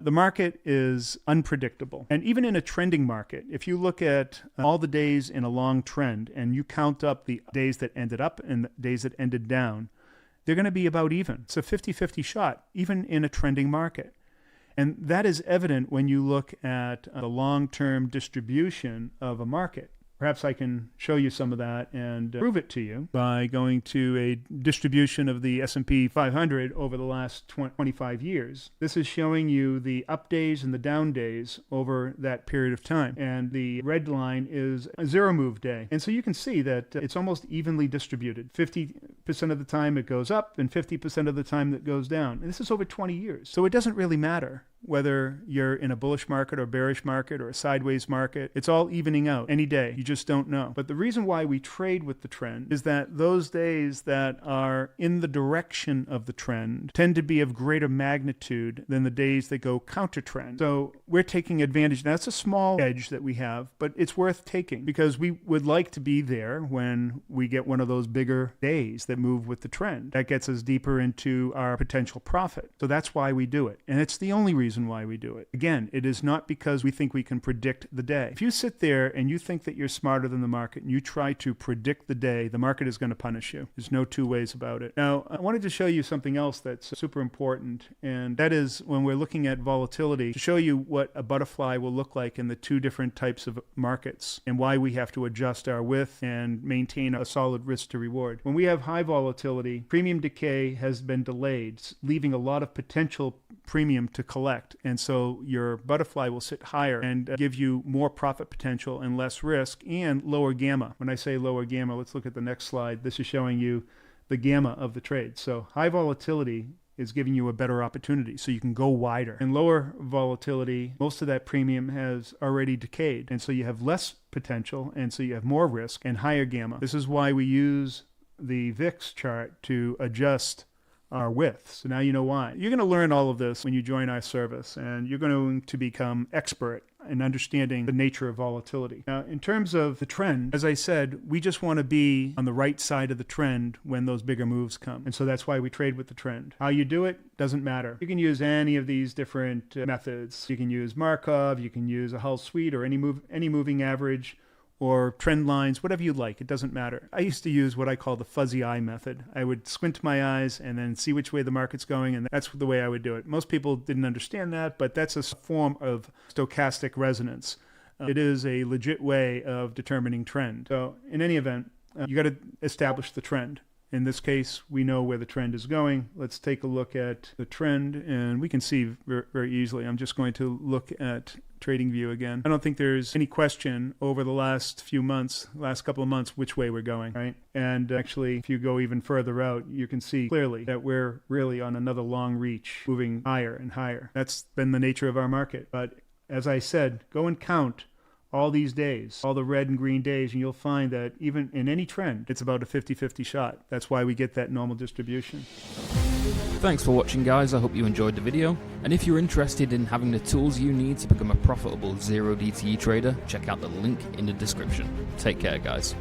the market is unpredictable. And even in a trending market, if you look at all the days in a long trend and you count up the days that ended up and the days that ended down, they're going to be about even. It's a 50-50 shot, even in a trending market. And that is evident when you look at the long-term distribution of a market. Perhaps I can show you some of that and prove it to you by going to a distribution of the S&P 500 over the last 25 years. This is showing you the up days and the down days over that period of time. And the red line is a zero move day. And so you can see that it's almost evenly distributed. 50% of the time it goes up and 50% of the time that goes down. And this is over 20 years. So it doesn't really matter whether you're in a bullish market or bearish market or a sideways market. It's all evening out any day. You just don't know. But the reason why we trade with the trend is that those days that are in the direction of the trend tend to be of greater magnitude than the days that go counter trend. So we're taking advantage. Now, that's a small edge that we have, but it's worth taking because we would like to be there when we get one of those bigger days that move with the trend. That gets us deeper into our potential profit. So that's why we do it. And it's the only reason why we do it. Again, it is not because we think we can predict the day. If you sit there and you think that you're smarter than the market and you try to predict the day, the market is going to punish you. There's no two ways about it. Now, I wanted to show you something else that's super important, and that is when we're looking at volatility, to show you what a butterfly will look like in the two different types of markets and why we have to adjust our width and maintain a solid risk to reward. When we have high volatility, premium decay has been delayed, leaving a lot of potential premium to collect. And so your butterfly will sit higher and give you more profit potential and less risk and lower gamma. When I say lower gamma, let's look at the next slide. This is showing you the gamma of the trade. So high volatility is giving you a better opportunity so you can go wider. And lower volatility, most of that premium has already decayed. And so you have less potential and so you have more risk and higher gamma. This is why we use the VIX chart to adjust our width. So now you know why. You're going to learn all of this when you join our service, and you're going to become expert in understanding the nature of volatility. Now, in terms of the trend, as I said, we just want to be on the right side of the trend when those bigger moves come. And so that's why we trade with the trend. How you do it doesn't matter. You can use any of these different methods. You can use Markov, you can use a Hull suite or any moving average, or trend lines, whatever you like. It doesn't matter. I used to use what I call the fuzzy eye method. I would squint my eyes and then see which way the market's going, and that's the way I would do it. Most people didn't understand that, but that's a form of stochastic resonance. It is a legit way of determining trend. So in any event, you got to establish the trend. In this case, we know where the trend is going. Let's take a look at the trend, and we can see very easily. I'm just going to look at TradingView again. I don't think there's any question over the last few months, last couple of months, which way we're going, right? And actually, if you go even further out, you can see clearly that we're really on another long reach, moving higher and higher. That's been the nature of our market. But as I said, go and count all these days, all the red and green days, and you'll find that even in any trend, it's about a 50-50 shot. That's why we get that normal distribution. Thanks for watching, guys. I hope you enjoyed the video. And if you're interested in having the tools you need to become a profitable zero DTE trader, check out the link in the description. Take care, guys.